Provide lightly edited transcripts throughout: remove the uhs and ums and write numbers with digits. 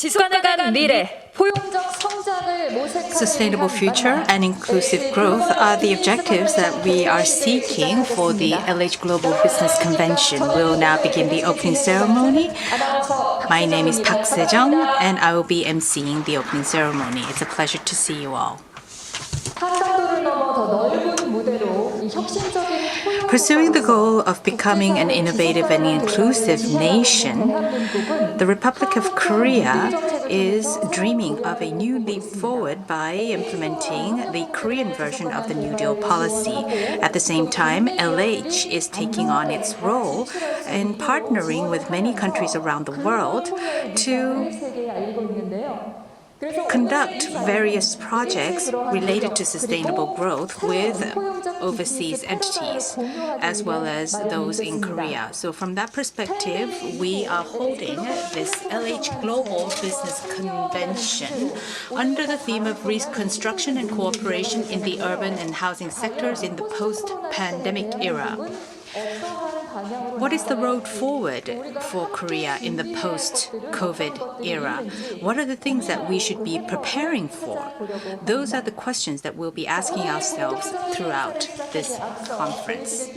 지속가능 미래, Sustainable future and inclusive growth are the objectives that we are seeking for the LH Global Business Convention. We'll now begin the opening ceremony. My name is Park Se-jung, and I will be emceeing the opening ceremony. It's a pleasure to see you all. Pursuing the goal of becoming an innovative and inclusive nation, the Republic of Korea is dreaming of a new leap forward by implementing the Korean version of the New Deal policy. At the same time, LH is taking on its role in partnering with many countries around the world to conduct various projects related to sustainable growth with overseas entities, as well as those in Korea. So from that perspective, we are holding this LH Global Business Convention under the theme of Reconstruction and Cooperation in the urban and housing sectors in the post-pandemic era. What is the road forward for Korea in the post-COVID era? What are the things that we should be preparing for? Those are the questions that we'll be asking ourselves throughout this conference.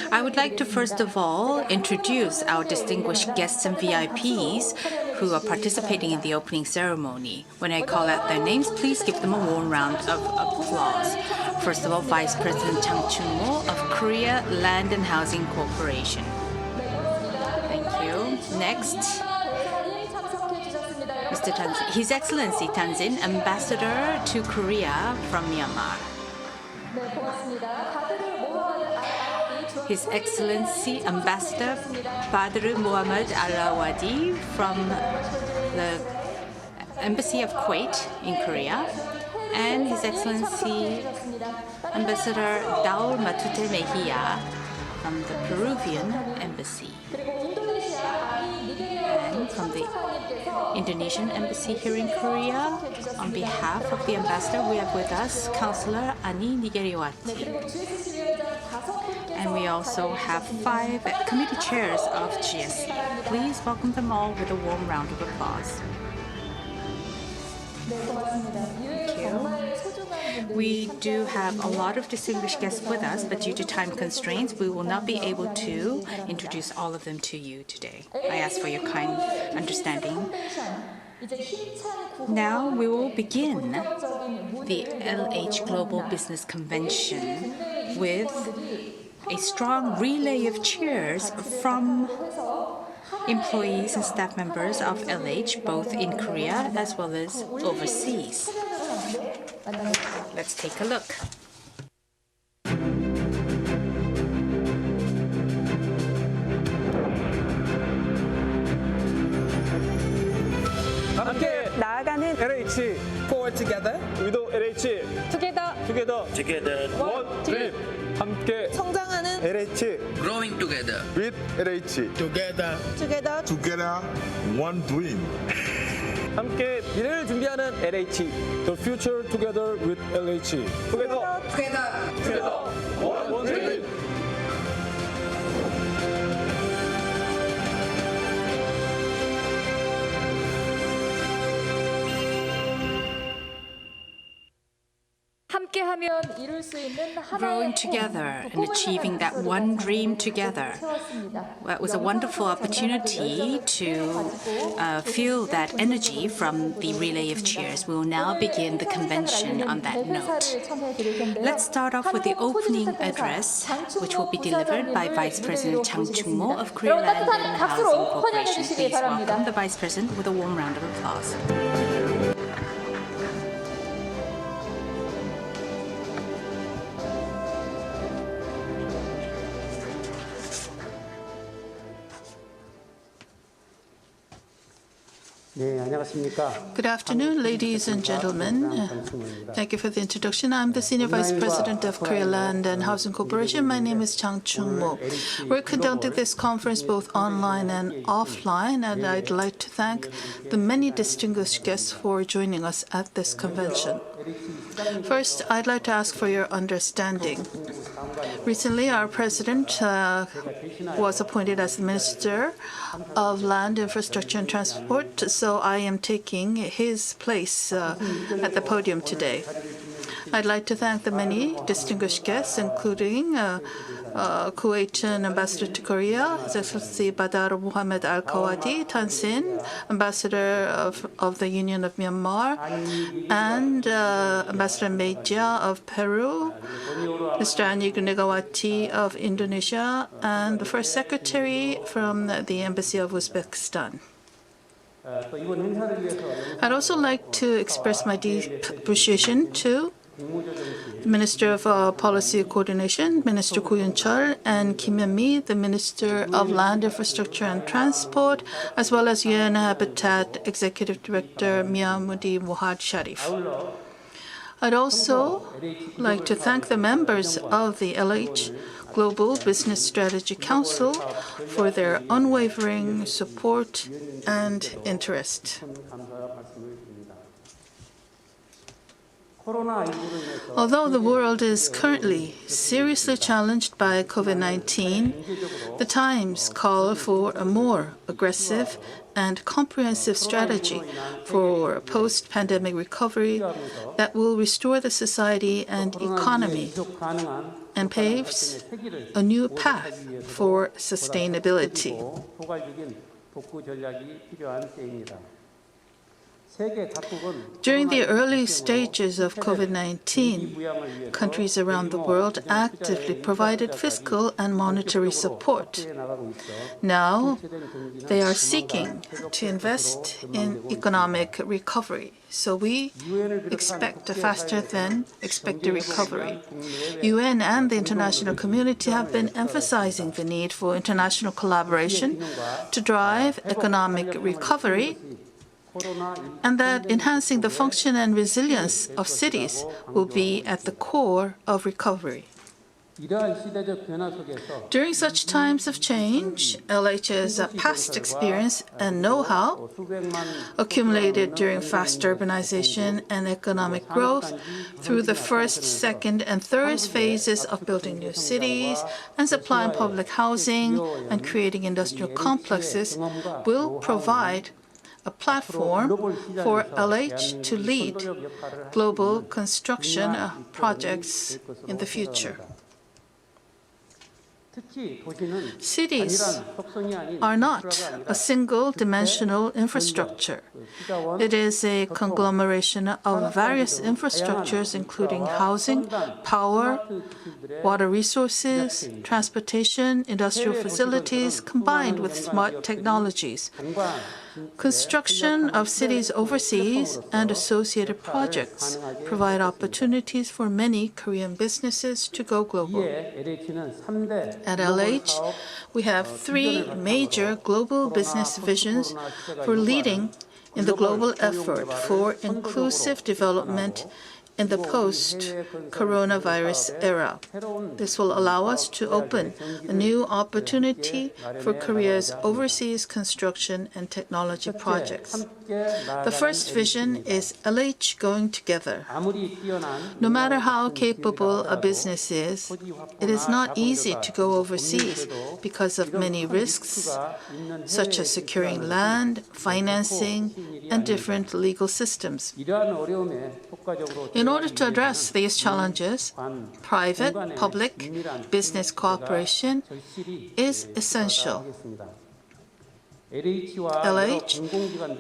I would like to first of all introduce our distinguished guests and VIPs who are participating in the opening ceremony. When I call out their names, please give them a warm round of applause. First of all, Vice President Jang of Korea Land and Housing Corporation. Thank you. Next, Mr. Tanzin, His Excellency Tanzin, Ambassador to Korea from Myanmar. His Excellency Ambassador Badr Mohammad Alawadi from the Embassy of Kuwait in Korea, and His Excellency Ambassador Daul Matute Mejia from the Peruvian Embassy. And from the Indonesian Embassy here in Korea, on behalf of the ambassador, we have with us Councillor Ani Nigeriwati. And we also have 5 committee chairs of GSC. Please welcome them all with a warm round of applause. Thank you. We do have a lot of distinguished guests with us, but due to time constraints, we will not be able to introduce all of them to you today. I ask for your kind understanding. Now we will begin the LH Global Business Convention with a strong relay of cheers from employees and staff members of LH, both in Korea as well as overseas. Let's take a look. 함께 나아가는 LH Forward together with LH Together One Dream 함께 성장하는 LH Growing together with LH Together One Dream. 함께 미래를 준비하는 LH The Future Together with LH Together One Dream. Growing together and achieving that one dream together. It was a wonderful opportunity to feel that energy from the relay of cheers. We will now begin the convention on that note. Let's start off with the opening address, which will be delivered by Vice President Jang of Korea Land and Housing Corporation. Please welcome the Vice President with a warm round of applause. Good afternoon, ladies and gentlemen. Thank you for the introduction. I'm the Senior Vice President of Korea Land and Housing Corporation. My name is Jang. We're conducting this conference both online and offline, and I'd like to thank the many distinguished guests for joining us at this convention. First, I'd like to ask for your understanding. Recently, our president was appointed as the Minister of Land, Infrastructure and Transport, so I am taking his place at the podium today. I'd like to thank the many distinguished guests, including Kuwaitan Ambassador to Korea, His Excellency Badar Mohammed Al-Kawadi, Tansin, Ambassador of the Union of Myanmar, and Ambassador Meijia of Peru, Mr. Ani Negawati of Indonesia, and the First Secretary from the Embassy of Uzbekistan. I'd also like to express my deep appreciation to the Minister of Policy Coordination, Minister Yun-cheol, and Kim Yeon-mi, the Minister of Land, Infrastructure and Transport, as well as UN Habitat Executive Director Miamudi Muhad Sharif. I'd also like to thank the members of the LH Global Business Strategy Council for their unwavering support and interest. Although the world is currently seriously challenged by COVID-19, the times call for a more aggressive and comprehensive strategy for post-pandemic recovery that will restore the society and economy and paves a new path for sustainability. During the early stages of COVID-19, countries around the world actively provided fiscal and monetary support. Now, they are seeking to invest in economic recovery, so we expect a faster than expected recovery. UN and the international community have been emphasizing the need for international collaboration to drive economic recovery, and that enhancing the function and resilience of cities will be at the core of recovery. During such times of change, LH's past experience and know-how, accumulated during fast urbanization and economic growth through the first, second, and third phases of building new cities and supplying public housing and creating industrial complexes, will provide a platform for LH to lead global construction projects in the future. Cities are not a single-dimensional infrastructure. It is a conglomeration of various infrastructures, including housing, power, water resources, transportation, industrial facilities, combined with smart technologies. Construction of cities overseas and associated projects provide opportunities for many Korean businesses to go global. At LH, we have three major global business visions for leading in the global effort for inclusive development in the post-coronavirus era. This will allow us to open a new opportunity for Korea's overseas construction and technology projects. The first vision is LH going together. No matter how capable a business is, it is not easy to go overseas because of many risks, such as securing land, financing, and different legal systems. In order to address these challenges, private-public business cooperation is essential. LH,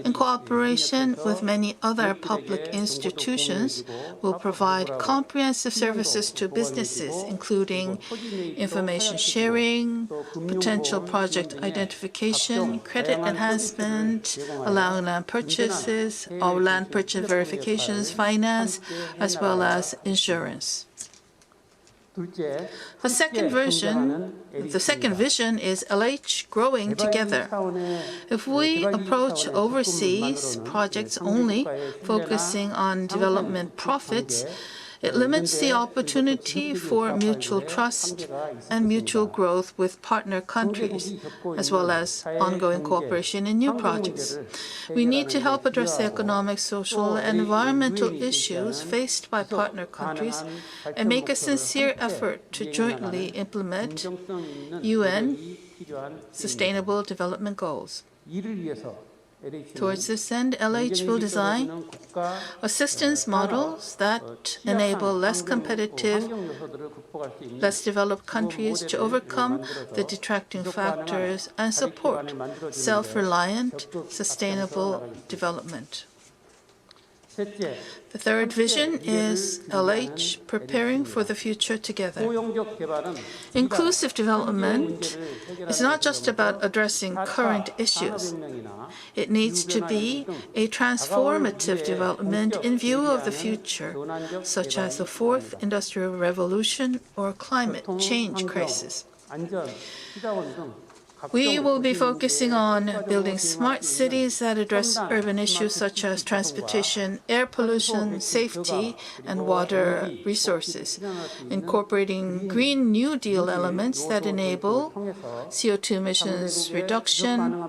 in cooperation with many other public institutions, will provide comprehensive services to businesses, including information sharing, potential project identification, credit enhancement, allowing land purchases, or land purchase verifications, finance, as well as insurance. The second vision is LH growing together. If we approach overseas projects only focusing on development profits, It limits the opportunity for mutual trust and mutual growth with partner countries, as well as ongoing cooperation in new projects. We need to help address the economic, social, and environmental issues faced by partner countries and make a sincere effort to jointly implement UN Sustainable Development Goals. Towards this end, LH will design assistance models that enable less competitive, less developed countries to overcome the detracting factors and support self-reliant, sustainable development. The third vision is LH preparing for the future together. Inclusive development is not just about addressing current issues. It needs to be a transformative development in view of the future, such as the fourth industrial revolution or climate change crisis. We will be focusing on building smart cities that address urban issues such as transportation, air pollution, safety, and water resources, incorporating Green New Deal elements that enable CO2 emissions reduction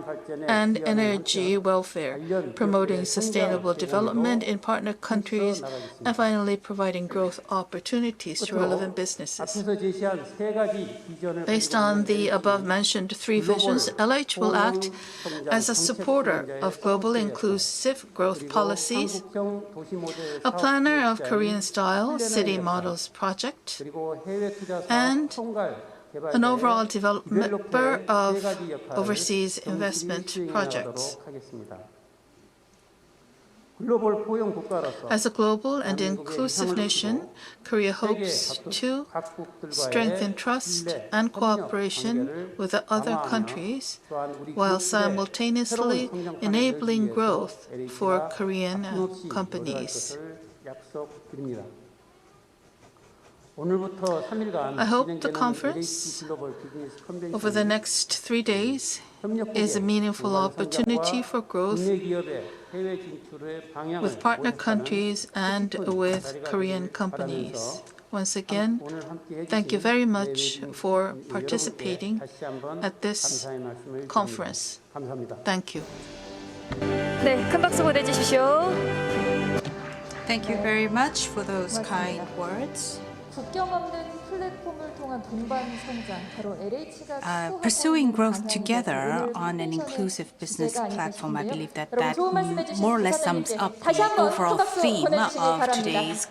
and energy welfare, promoting sustainable development in partner countries, and finally providing growth opportunities to relevant businesses. Based on the above-mentioned three visions, LH will act as a supporter of global inclusive growth policies, a planner of Korean-style city models project, and an overall developer of overseas investment projects. As a global and inclusive nation, Korea hopes to strengthen trust and cooperation with the other countries while simultaneously enabling growth for Korean companies. I hope the conference over the next 3 days is a meaningful opportunity for growth with partner countries and with Korean companies. Once again, thank you very much for participating at this conference. Thank you. 네, 큰 박수 보내주십시오. Thank you very much for those kind words. 국경 없는 플랫폼을 통한 동반 성장, 바로 LH가 Pursuing growth together on an inclusive business platform, I believe that more or less sums up the overall theme of today's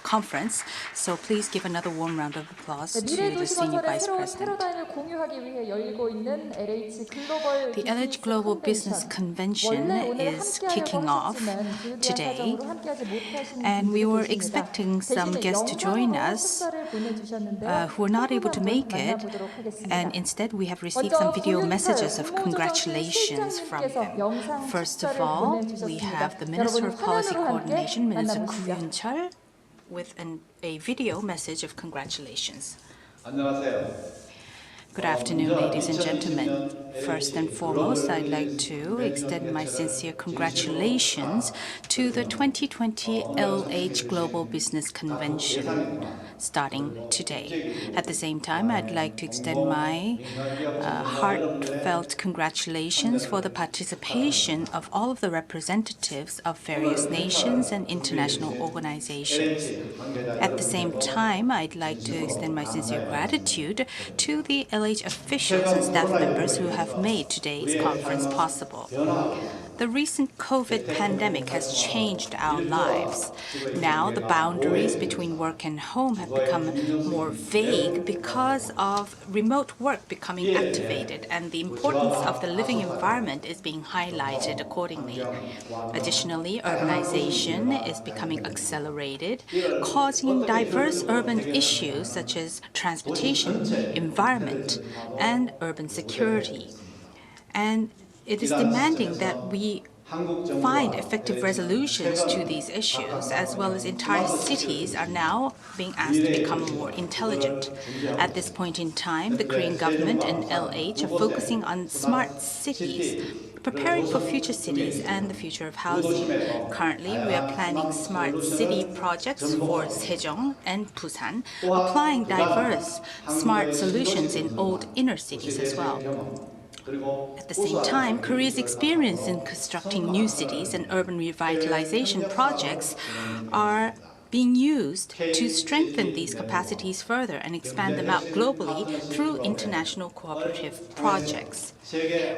conference. So please give another warm round of applause to the Senior Vice President. The LH Global Business Convention is kicking off today, and we were expecting some guests to join us who were not able to make it, and instead we have received some video messages of congratulations from them. First of all, we have the Minister of Policy Coordination, Minister Yun-cheol, with a video message of congratulations. Good afternoon, ladies and gentlemen. First and foremost, I'd like to extend my sincere congratulations to the 2020 LH Global Business Convention starting today. At the same time, I'd like to extend my heartfelt congratulations for the participation of all of the representatives of various nations and international organizations. At the same time, I'd like to extend my sincere gratitude to the LH officials and staff members who have made today's conference possible. The recent COVID pandemic has changed our lives. Now the boundaries between work and home have become more vague because of remote work becoming activated, and the importance of the living environment is being highlighted accordingly. Additionally, urbanization is becoming accelerated, causing diverse urban issues such as transportation, environment, and urban security. And it is demanding that we find effective resolutions to these issues, as well as entire cities are now being asked to become more intelligent. At this point in time, the Korean government and LH are focusing on smart cities, preparing for future cities and the future of housing. Currently, we are planning smart city projects for Sejong and Busan, applying diverse smart solutions in old inner cities as well. At the same time, Korea's experience in constructing new cities and urban revitalization projects are being used to strengthen these capacities further and expand them out globally through international cooperative projects.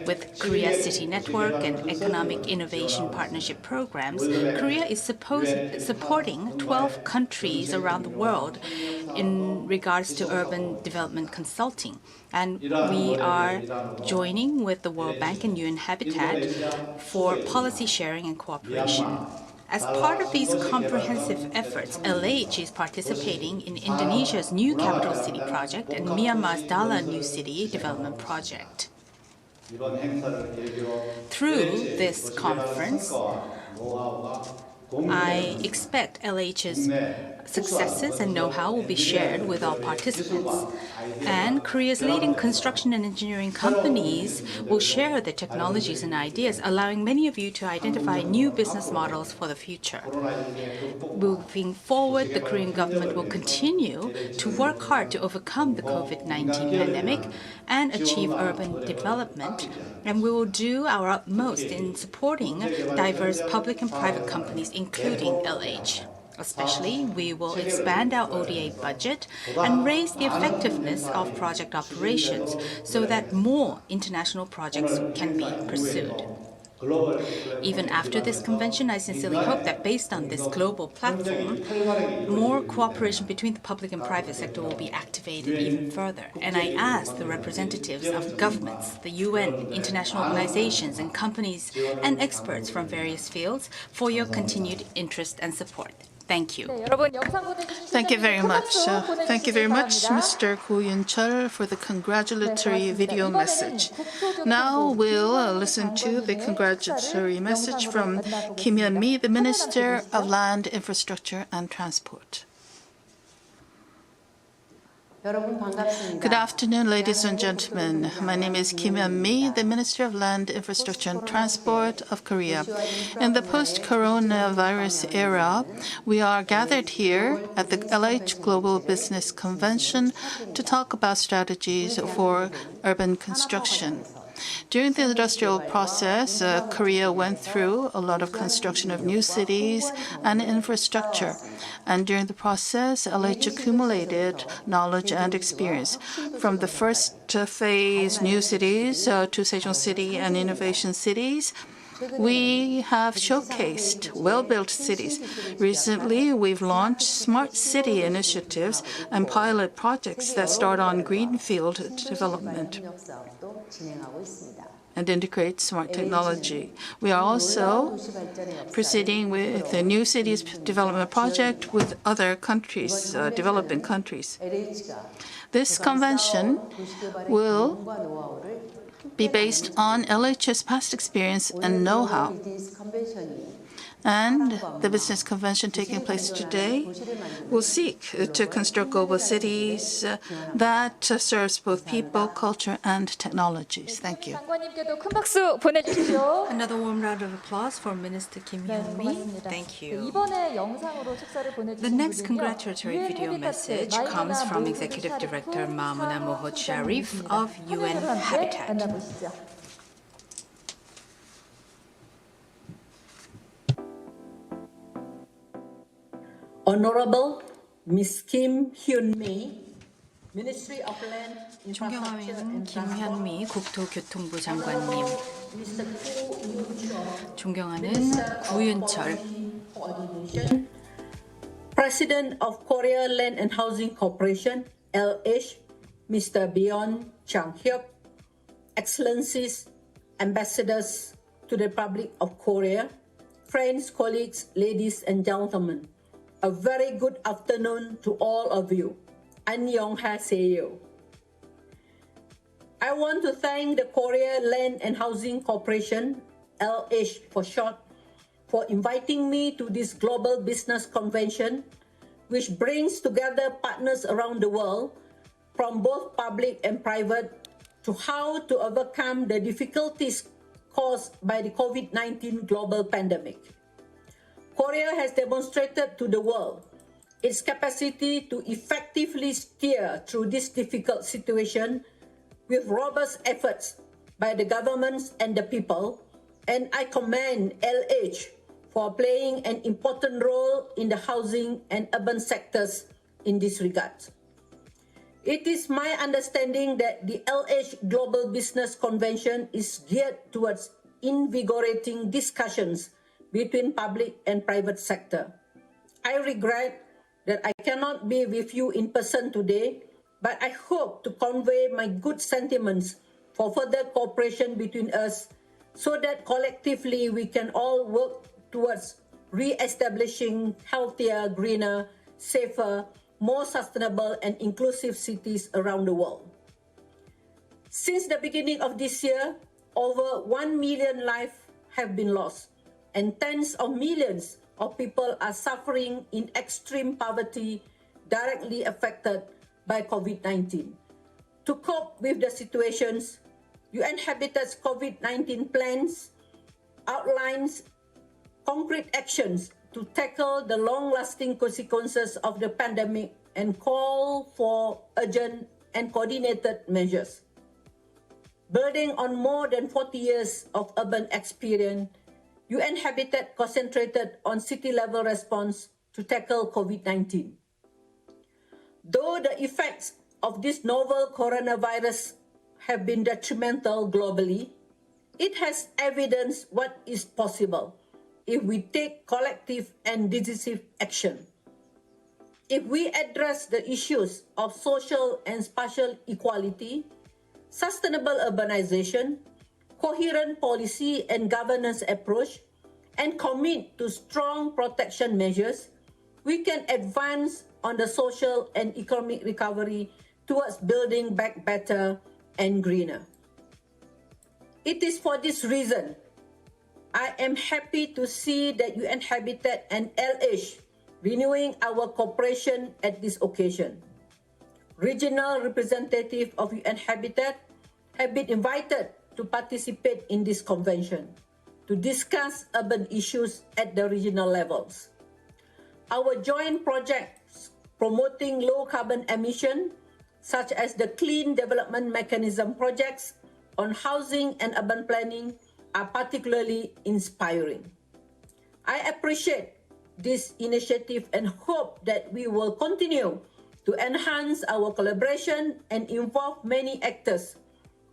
With Korea City Network and Economic Innovation Partnership programs, Korea is supporting 12 countries around the world in regards to urban development consulting. And we are joining with the World Bank and UN Habitat for policy sharing and cooperation. As part of these comprehensive efforts, LH is participating in Indonesia's New Capital City project and Myanmar's Dala New City Development Project. Through this conference, I expect LH's successes and know-how will be shared with all participants. And Korea's leading construction and engineering companies will share their technologies and ideas, allowing many of you to identify new business models for the future. Moving forward, the Korean government will continue to work hard to overcome the COVID-19 pandemic and achieve urban development, and we will do our utmost in supporting diverse public and private companies, including LH. Especially, we will expand our ODA budget and raise the effectiveness of project operations so that more international projects can be pursued. Even after this convention, I sincerely hope that based on this global platform, more cooperation between the public and private sector will be activated even further. And I ask the representatives of governments, the UN, international organizations, and companies and experts from various fields for your continued interest and support. Thank you. Thank you very much. Thank you very much, Mr. Ko Yun-cheol, for the congratulatory video message. Now we'll listen to the congratulatory message from Kim Hyun-mi, the Minister of Land, Infrastructure and Transport. Good afternoon, ladies and gentlemen. My name is Kim Hyun-mi, the Minister of Land, Infrastructure and Transport of Korea. In the post-coronavirus era, we are gathered here at the LH Global Business Convention to talk about strategies for urban construction. During the industrial process, Korea went through a lot of construction of new cities and infrastructure. And during the process, LH accumulated knowledge and experience. From the first phase, new cities, to Sejong City and innovation cities, we have showcased well-built cities. Recently, we've launched smart city initiatives and pilot projects that start on greenfield development and integrate smart technology. We are also proceeding with the new cities development project with other countries, developing countries. This convention will be based on LH's past experience and know-how. And the business convention taking place today will seek to construct global cities that serves both people, culture, and technologies. Thank you. Another warm round of applause for Minister Kim Hyun-mi. Thank you. The next congratulatory video message comes from Executive Director Maamuna Mohod Sharif of UN Habitat. Honorable Ms. Kim Hyun-mi, Ministry of Land, Infrastructure 존경하는 and Transport, 김현미 국토교통부 장관님, Mr. Ko Yun-cheol, 존경하는 구윤철, Coordination, President of Korea Land and Housing Corporation, LH, Mr. Byon Chang-hyuk, Excellencies, Ambassadors to the Republic of Korea, friends, colleagues, ladies and gentlemen, a very good afternoon to all of you. Annyeonghaseyo. I want to thank the Korea Land and Housing Corporation LH for short, for inviting me to this global business convention, which brings together partners around the world from both public and private to how to overcome the difficulties caused by the COVID-19 global pandemic. Korea has demonstrated to the world its capacity to effectively steer through this difficult situation with robust efforts by the governments and the people, and I commend LH for playing an important role in the housing and urban sectors in this regard. It is my understanding that the LH Global Business Convention is geared towards invigorating discussions between public and private sector. I regret that I cannot be with you in person today, but I hope to convey my good sentiments for further cooperation between us so that collectively we can all work towards re-establishing healthier, greener, safer, more sustainable and inclusive cities around the world. Since the beginning of this year, over 1 million lives have been lost and tens of millions of people are suffering in extreme poverty directly affected by COVID-19. To cope with the situations, UN Habitat's COVID-19 plans outlines concrete actions to tackle the long-lasting consequences of the pandemic and call for urgent and coordinated measures. Building on more than 40 years of urban experience, UN Habitat concentrated on city-level response to tackle COVID-19. Though the effects of this novel coronavirus have been detrimental globally, it has evidenced what is possible if we take collective and decisive action. If we address the issues of social and spatial equality, sustainable urbanization, coherent policy and governance approach, and commit to strong protection measures, we can advance on the social and economic recovery towards building back better and greener. It is for this reason I am happy to see that UN Habitat and LH renewing our cooperation at this occasion. Regional representatives of UN Habitat have been invited to participate in this convention to discuss urban issues at the regional levels. Our joint projects promoting low carbon emission, such as the Clean Development Mechanism projects on housing and urban planning, are particularly inspiring. I appreciate this initiative and hope that we will continue to enhance our collaboration and involve many actors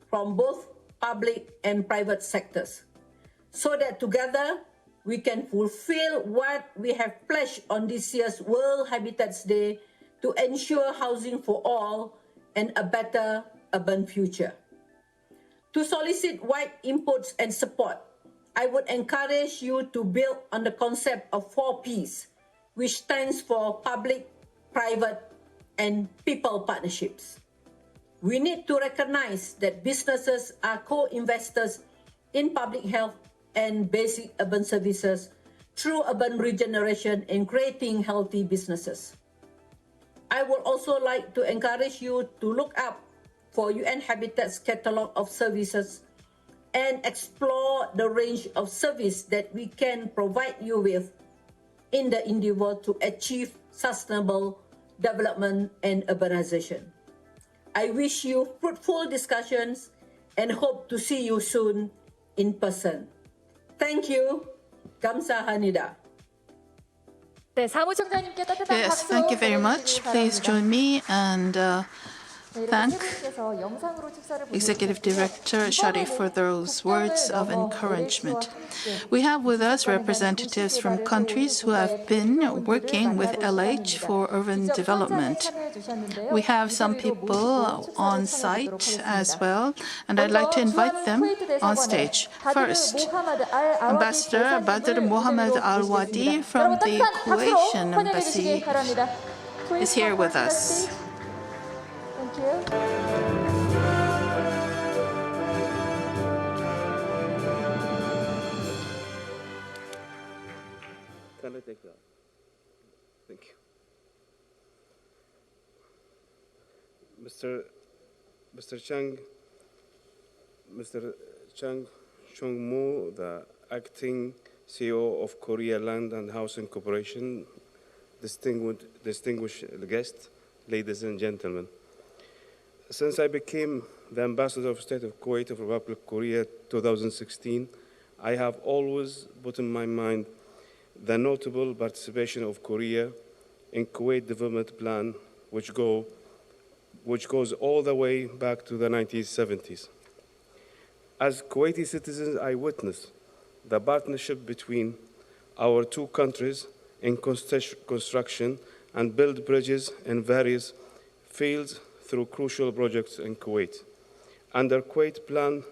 from both public and private sectors, so that together we can fulfill what we have pledged on this year's World Habitats Day to ensure housing for all and a better urban future. To solicit wide inputs and support, I would encourage you to build on the concept of 4 Ps, which stands for public, private, and people partnerships. We need to recognize that businesses are co-investors in public health and basic urban services through urban regeneration and creating healthy businesses. I would also like to encourage you to look up for UN Habitat's catalog of services and explore the range of service that we can provide you with in the endeavor to achieve sustainable development and urbanization. I wish you fruitful discussions and hope to see you soon in person. Thank you. 감사합니다. 네, 사무총장님께 따뜻한 Yes, 박수 thank you very much. Please join me and thank Executive Director Shari for those words of encouragement. We have with us representatives from countries who have been working with LH for urban development. We have some people on site as well, and I'd like to invite them on stage. First, Ambassador Badr Mohammed Al-Wadi from the Croatian Embassy is here with us. Thank you. Mr. Chang, Mr. Chang Choong-moo, the acting CEO of Korea Land and Housing Corporation, distinguished guests, ladies and gentlemen. Since I became the Ambassador of State of Kuwait of Republic of Korea 2016, I have always put in my mind the notable participation of Korea in Kuwait Development Plan, which goes all the way back to the 1970s. As Kuwaiti citizens, I witnessed the partnership between our two countries in construction and build bridges in various fields through crucial projects in Kuwait. Under Kuwait Plan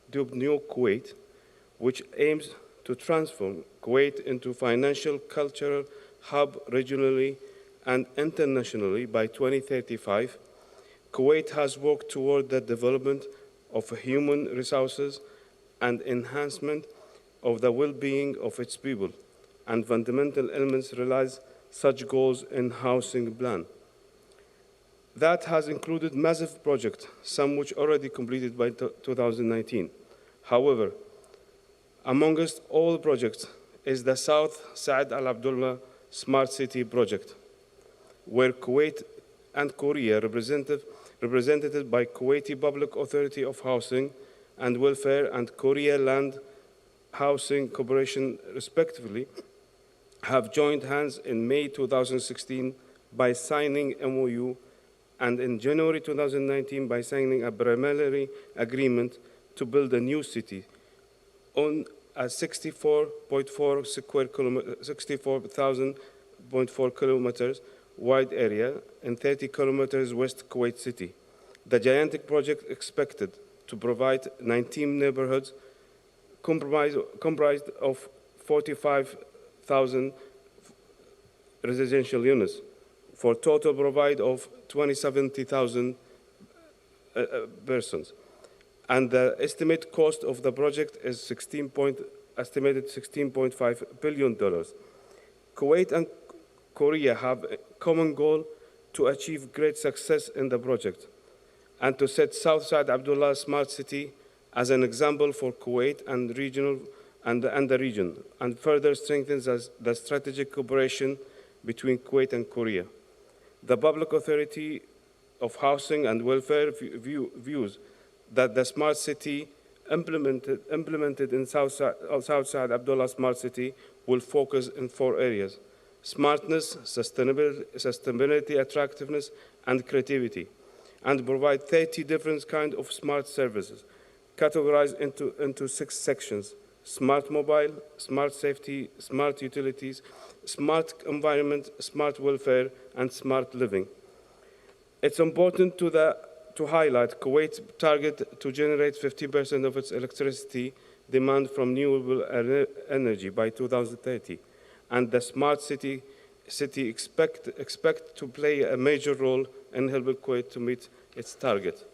dubbed New Kuwait, which aims to transform Kuwait into a financial, cultural hub regionally and internationally by 2035, Kuwait has worked toward the development of human resources and enhancement of the well-being of its people, and fundamental elements realize such goals in housing plan. That has included massive projects, some which already completed by 2019. However, amongst all projects is the South Saad Al Abdullah Smart City project, where Kuwait and Korea represented by Kuwaiti Public Authority of Housing and Welfare and Korea Land Housing Corporation, respectively, have joined hands in May 2016 by signing MOU, and in January 2019 by signing a preliminary agreement to build a new city on a 64,000.4 kilometers wide area in 30 kilometers west Kuwait City. The gigantic project expected to provide 19 neighborhoods comprised of 45,000 residential units for total provide of 27,000 persons. And the estimated cost of the project is estimated $16.5 billion. Kuwait and Korea have a common goal to achieve great success in the project and to set South Saad Abdullah Smart City as an example for Kuwait and the region, and further strengthens the strategic cooperation between Kuwait and Korea. The Public Authority of Housing and Welfare views that the Smart City implemented in South Saad Abdullah Smart City will focus in 4 areas: smartness, sustainability, attractiveness, and creativity, and provide 30 different kinds of smart services, categorized into 6 sections: smart mobile, smart safety, smart utilities, smart environment, smart welfare, and smart living. It's important to highlight Kuwait's target to generate 50% of its electricity demand from renewable energy by 2030, and the smart city expect to play a major role in helping Kuwait to meet its target.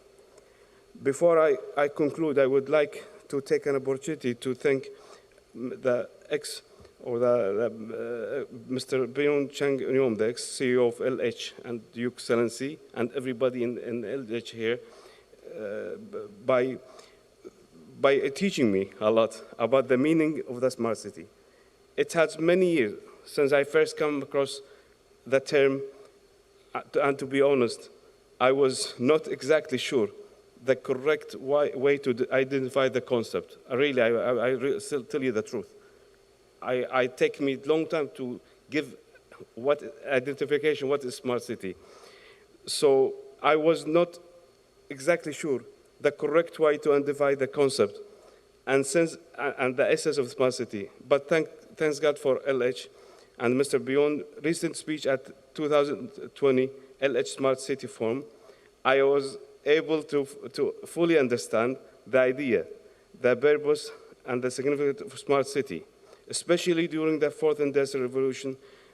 Before I conclude, I would like to take an opportunity to thank Mr. Byung Chang Eun, the ex-CEO of LH, and Your Excellency, and everybody in LH here, by teaching me a lot about the meaning of the smart city. It has many years since I first came across the term, and to be honest, I was not exactly sure the correct way to identify the concept. Really, I still tell you the truth. I take me a long time to give what is smart city. So I was not exactly sure the correct way to identify the concept and the essence of smart city. But thanks God for LH and Mr. Byung's recent speech at 2020 LH Smart City Forum. I was able to fully understand the idea, the purpose, and the significance of smart city, especially during the 4th Industrial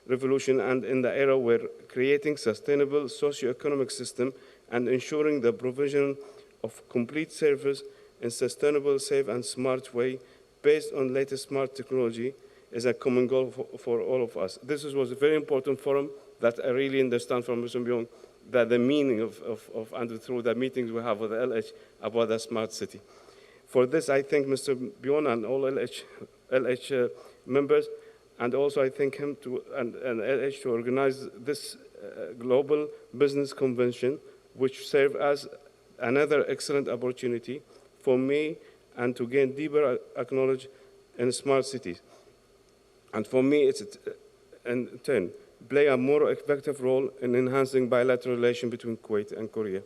Revolution and in the era where creating sustainable socio-economic system and ensuring the provision of complete service in sustainable, safe, and smart way based on latest smart technology is a common goal for all of us. This was a very important forum that I really understand from Mr. Byung that the meaning of and through the meetings we have with the LH about the smart city. For this, I thank Mr. Bion and all LH members, and also I thank him and LH to organize this global business convention, which serve as another excellent opportunity for me and to gain deeper knowledge in smart cities. And for me, it's in turn play a more effective role in enhancing bilateral relations between Kuwait and Korea.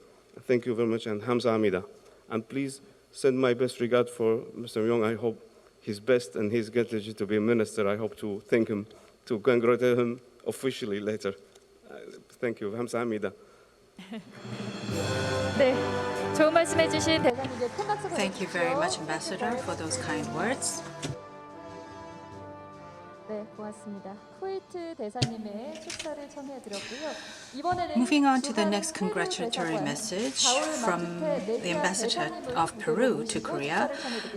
Thank you very much, and Hamza Hamida. And please send my best regard for Mr. Young. I hope he's best and he's getting to be a minister. I hope to thank him, to congratulate him officially later. Thank you, Hamza Hamida. 네, 좋은 말씀해주신 대사님께 큰 박수 Thank you very much, 보내주십시오. Ambassador, for those kind words. 네, 고맙습니다. 쿠웨이트 대사님의 축사를 청해드렸고요. 이번에는 Moving on to the next congratulatory message from the Ambassador of Peru to Korea.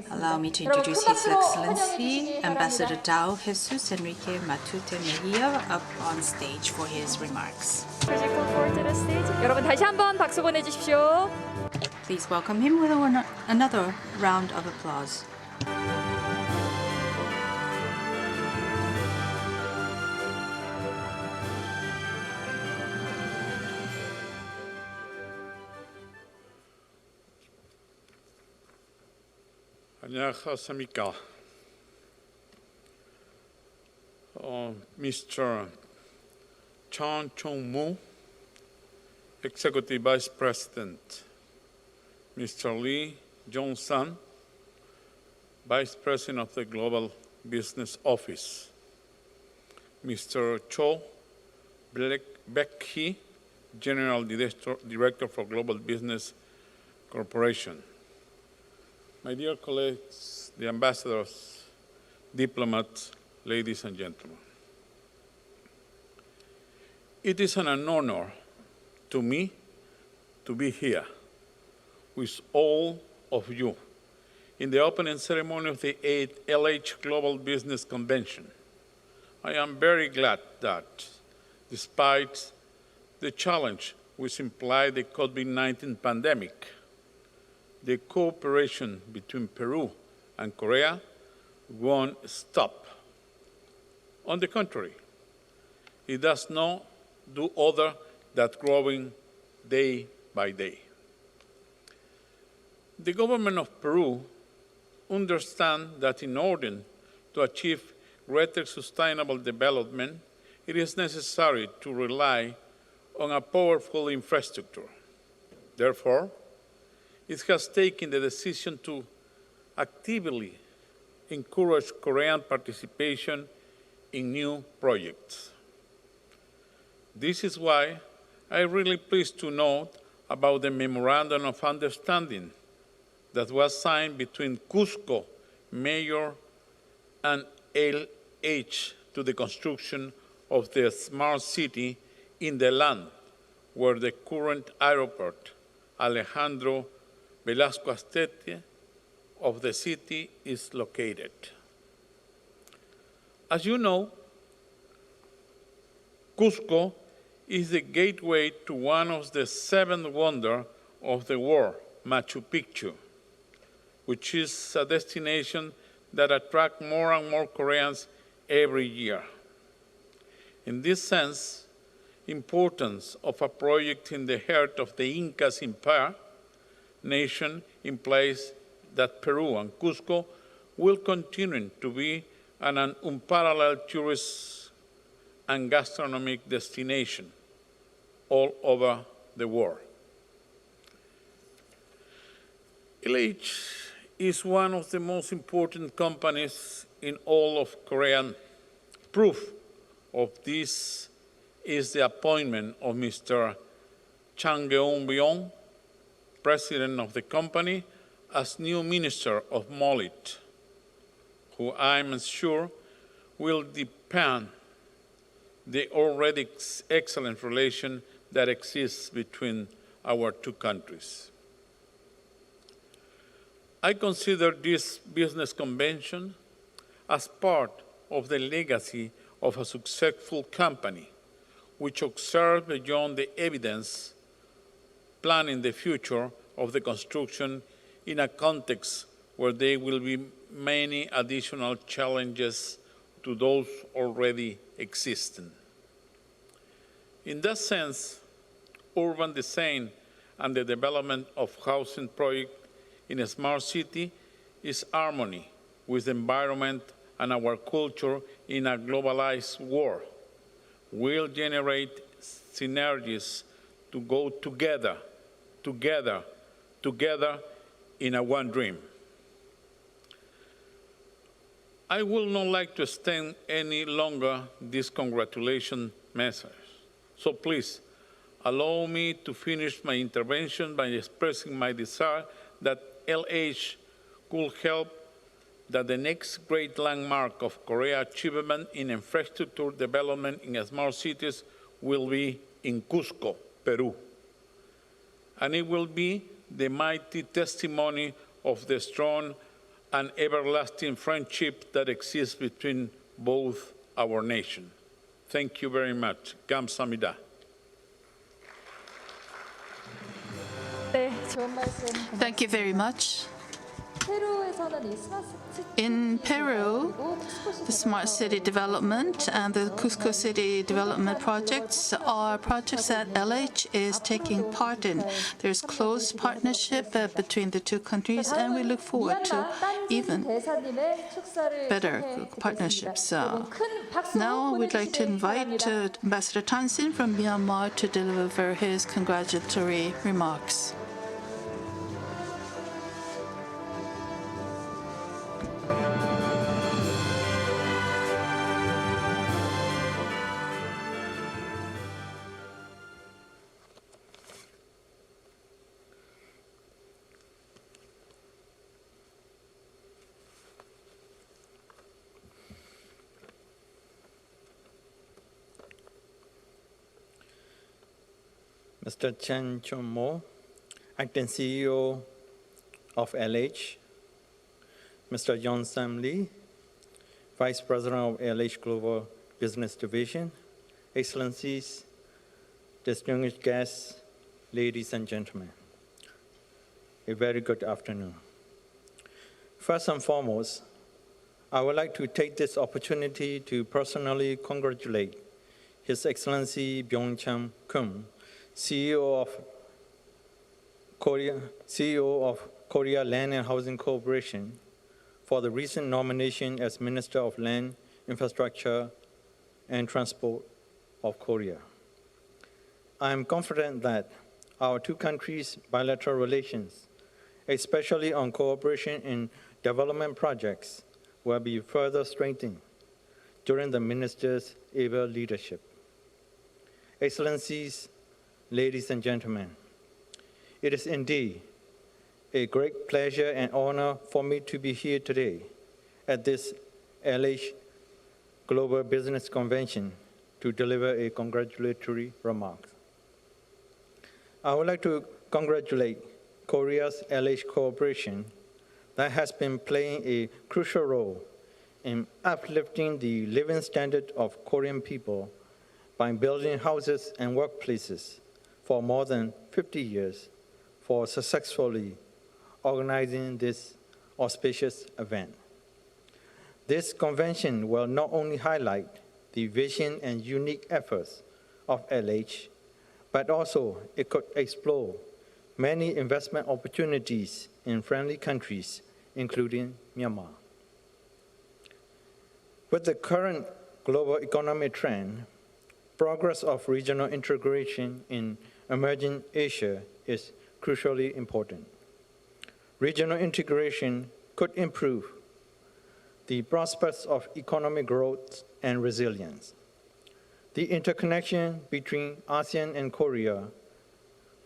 Allow me to introduce His Excellency Ambassador Dao Jesus Enrique Matute Mejia up on stage for his remarks. Please come forward to the stage. 여러분 다시 한번 박수 보내주십시오. Please welcome him with another round of applause. 안녕하십니까. Mr. Choong, Executive Vice President, Mr. Lee Jong-san, Vice President of the Global Business Office, Mr. Cho Beck-hee, General Director for Global Business Corporation, my dear colleagues, the ambassadors, diplomats, ladies and gentlemen. It is an honor to me to be here with all of you in the opening ceremony of the 8th LH Global Business Convention. I am very glad that, despite the challenge which implied the COVID-19 pandemic, the cooperation between Peru and Korea won't stop. On the contrary, it does not do other than growing day by day. The government of Peru understands that in order to achieve greater sustainable development, it is necessary to rely on a powerful infrastructure. Therefore, it has taken the decision to actively encourage Korean participation in new projects. This is why I'm really pleased to note about the Memorandum of Understanding that was signed between Cusco Mayor and LH to the construction of the smart city in the land where the current airport, Alejandro Velasco Astete, of the city is located. As you know, Cusco is the gateway to one of the 7 wonders of the world, Machu Picchu, which is a destination that attracts more and more Koreans every year. In this sense, importance of a project in the heart of the Incas Empire nation implies that Peru and Cusco will continue to be an unparalleled tourist and gastronomic destination all over the world. LH is one of the most important companies in all of Korea. Proof of this is the appointment of Mr. Chang Geun-byong, president of the company, as new Minister of Mullet, who I'm sure will deepen the already excellent relation that exists between our two countries. I consider this business convention as part of the legacy of a successful company which observed beyond the evidence planning the future of the construction in a context where there will be many additional challenges to those already existing. In that sense, urban design and the development of housing projects in a smart city is harmony with the environment and our culture in a globalized world. Will generate synergies to go together in a one dream. I will not like to extend any longer this congratulation message. So please, allow me to finish my intervention by expressing my desire that LH could help that the next great landmark of Korea's achievement in infrastructure development in smart cities will be in Cusco, Peru. And it will be the mighty testimony of the strong and everlasting friendship that exists between both our nations. Thank you very much. 감사합니다. 네, 좋은 말씀 Thank you very much. 페루에서는 이 스마트 In Peru, the Smart City Development and the Cusco City Development projects are projects that LH is taking part in. There's close partnership between the two countries, and we look forward to even better partnerships. Now we'd like to invite Ambassador Tansin from Myanmar to deliver his congratulatory remarks. Mr. Chen Chong-mo, Acting CEO of LH, Mr. Yon Sam Lee, Vice President of LH Global Business Division, Excellencies, distinguished guests, ladies and gentlemen, a very good afternoon. First and foremost, I would like to take this opportunity to personally congratulate His Excellency Byung-cham Kim, CEO of Korea Land and Housing Corporation, for the recent nomination as Minister of Land, Infrastructure, and Transport of Korea. I am confident that our two countries' bilateral relations, especially on cooperation in development projects, will be further strengthened during the Minister's able leadership. Excellencies, ladies and gentlemen, it is indeed a great pleasure and honor for me to be here today at this LH Global Business Convention to deliver a congratulatory remark. I would like to congratulate Korea's LH Corporation that has been playing a crucial role in uplifting the living standard of Korean people by building houses and workplaces for more than 50 years for successfully organizing this auspicious event. This convention will not only highlight the vision and unique efforts of LH, but also it could explore many investment opportunities in friendly countries, including Myanmar. With the current global economic trend, progress of regional integration in emerging Asia is crucially important. Regional integration could improve the prospects of economic growth and resilience. The interconnection between ASEAN and Korea,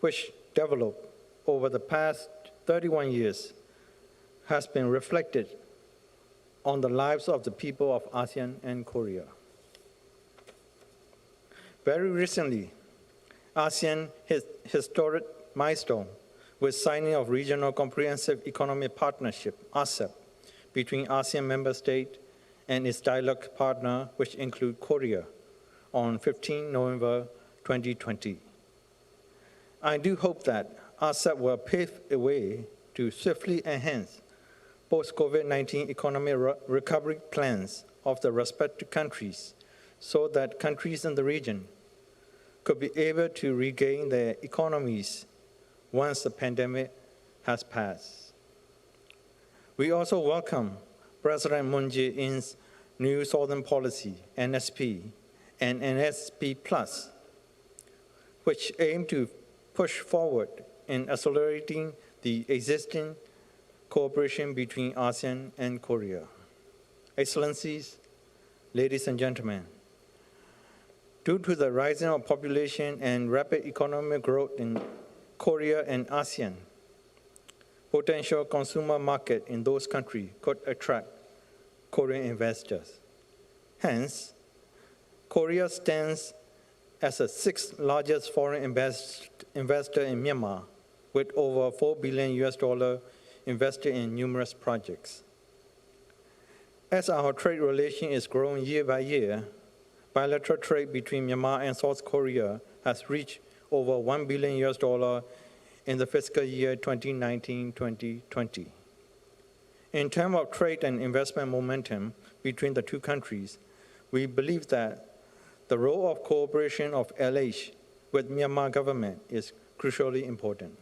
which developed over the past 31 years, has been reflected on the lives of the people of ASEAN and Korea. Very recently, ASEAN hit historic milestone with signing of Regional Comprehensive Economic Partnership, RCEP, between ASEAN member states and its dialogue partner, which include Korea, on 15 November 2020. I do hope that RCEP will pave a way to swiftly enhance post-COVID-19 economic recovery plans of the respective countries so that countries in the region could be able to regain their economies once the pandemic has passed. We also welcome President Moon Jae-in's new Southern Policy, NSP, and NSP Plus, which aim to push forward in accelerating the existing cooperation between ASEAN and Korea. Excellencies, ladies and gentlemen, due to the rising of population and rapid economic growth in Korea and ASEAN, potential consumer market in those countries could attract Korean investors. Hence, Korea stands as the sixth largest foreign investor in Myanmar, with over $4 billion invested in numerous projects. As our trade relation is growing year by year, bilateral trade between Myanmar and South Korea has reached over $1 billion in the fiscal year 2019-2020. In terms of trade and investment momentum between the two countries, we believe that the role of cooperation of LH with Myanmar government is crucially important.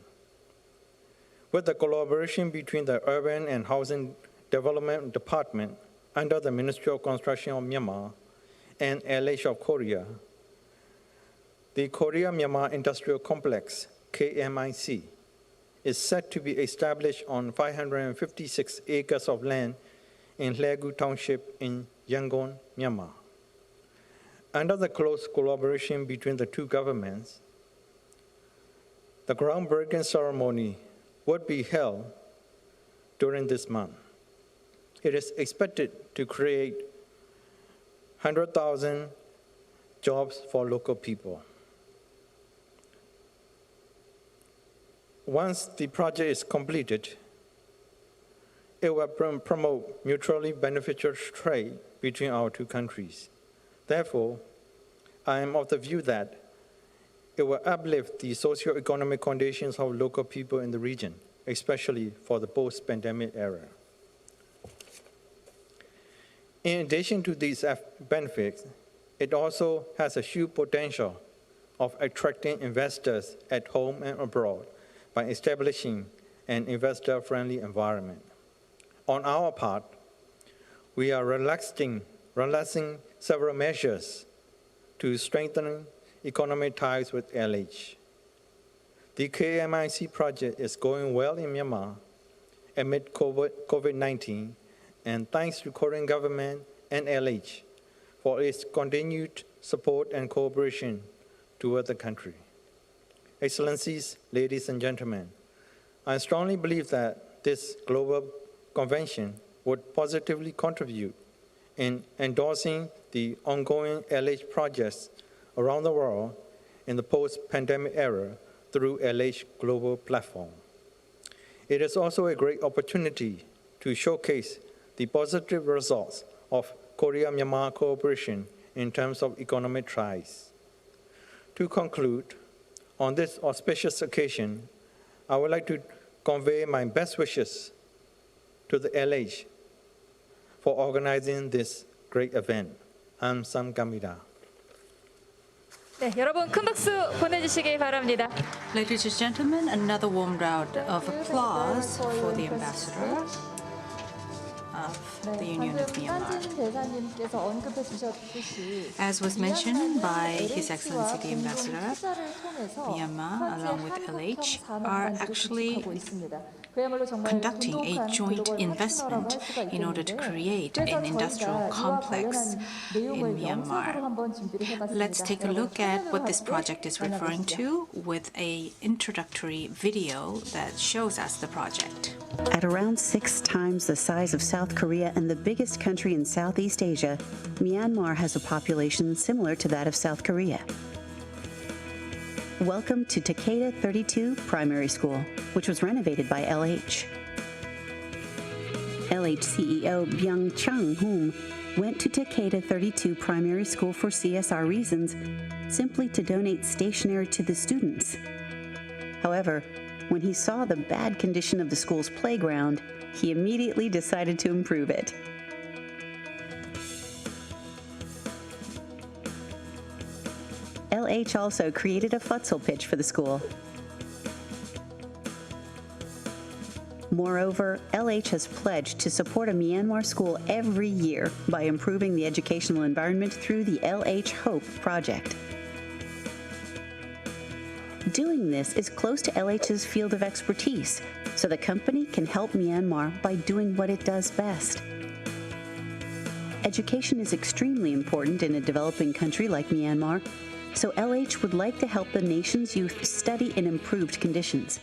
With the collaboration between the Urban and Housing Development Department under the Ministry of Construction of Myanmar and LH of Korea, the Korea-Myanmar Industrial Complex, KMIC, is set to be established on 556 acres of land in Hlegu Township in Yangon, Myanmar. Under the close collaboration between the two governments, the groundbreaking ceremony would be held during this month. It is expected to create 100,000 jobs for local people. Once the project is completed, it will promote mutually beneficial trade between our two countries. Therefore, I am of the view that it will uplift the socio-economic conditions of local people in the region, especially for the post-pandemic era. In addition to these benefits, it also has a huge potential of attracting investors at home and abroad by establishing an investor-friendly environment. On our part, we are relaxing several measures to strengthen economic ties with LH. The KMIC project is going well in Myanmar amid COVID-19, and thanks to Korean government and LH for its continued support and cooperation toward the country. Excellencies, ladies and gentlemen, I strongly believe that this global convention would positively contribute in endorsing the ongoing LH projects around the world in the post-pandemic era through LH Global Platform. It is also a great opportunity to showcase the positive results of Korea-Myanmar cooperation in terms of economic ties. To conclude, on this auspicious occasion, I would like to convey my best wishes to the LH for organizing this great event. 감사합니다. 네, 여러분 큰 박수 보내주시기 바랍니다. Ladies and gentlemen, another warm round of applause for the ambassador of the Union of Myanmar. As was mentioned by His Excellency the Ambassador, Myanmar, along with LH, are actually conducting a joint investment in order to create an industrial complex in Myanmar. Let's take a look at what this project is referring to with an introductory video that shows us the project. At around 6 times the size of South Korea and the biggest country in Southeast Asia, Myanmar has a population similar to that of South Korea. Welcome to Takeda 32 Primary School, which was renovated by LH. LH CEO Byung-Chang went to Takeda 32 Primary School for CSR reasons, simply to donate stationery to the students. However, when he saw the bad condition of the school's playground, he immediately decided to improve it. LH also created a futsal pitch for the school. Moreover, LH has pledged to support a Myanmar school every year by improving the educational environment through the LH Hope project. Doing this is close to LH's field of expertise, so the company can help Myanmar by doing what it does best. Education is extremely important in a developing country like Myanmar, so LH would like to help the nation's youth study in improved conditions.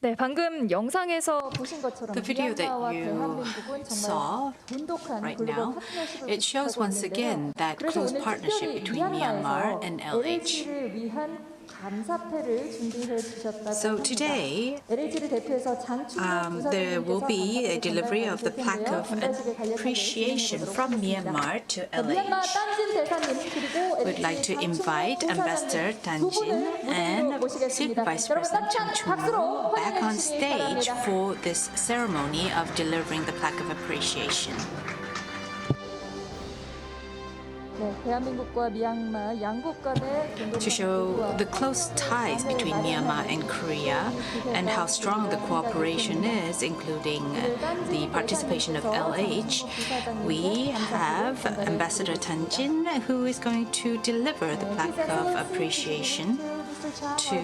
네, 방금 영상에서 보신 것처럼 The video that you saw right now, it shows once again that close partnership between Myanmar and LH. So today, there will be a delivery of the plaque of appreciation from Myanmar to LH. We'd like to invite Ambassador Tanjin and Senior Vice President Jang back on stage for this ceremony of delivering the plaque of appreciation. To show the close ties between Myanmar and Korea and how strong the cooperation is, including the participation of LH, we have Ambassador Tanjin, who is going to deliver the plaque of appreciation to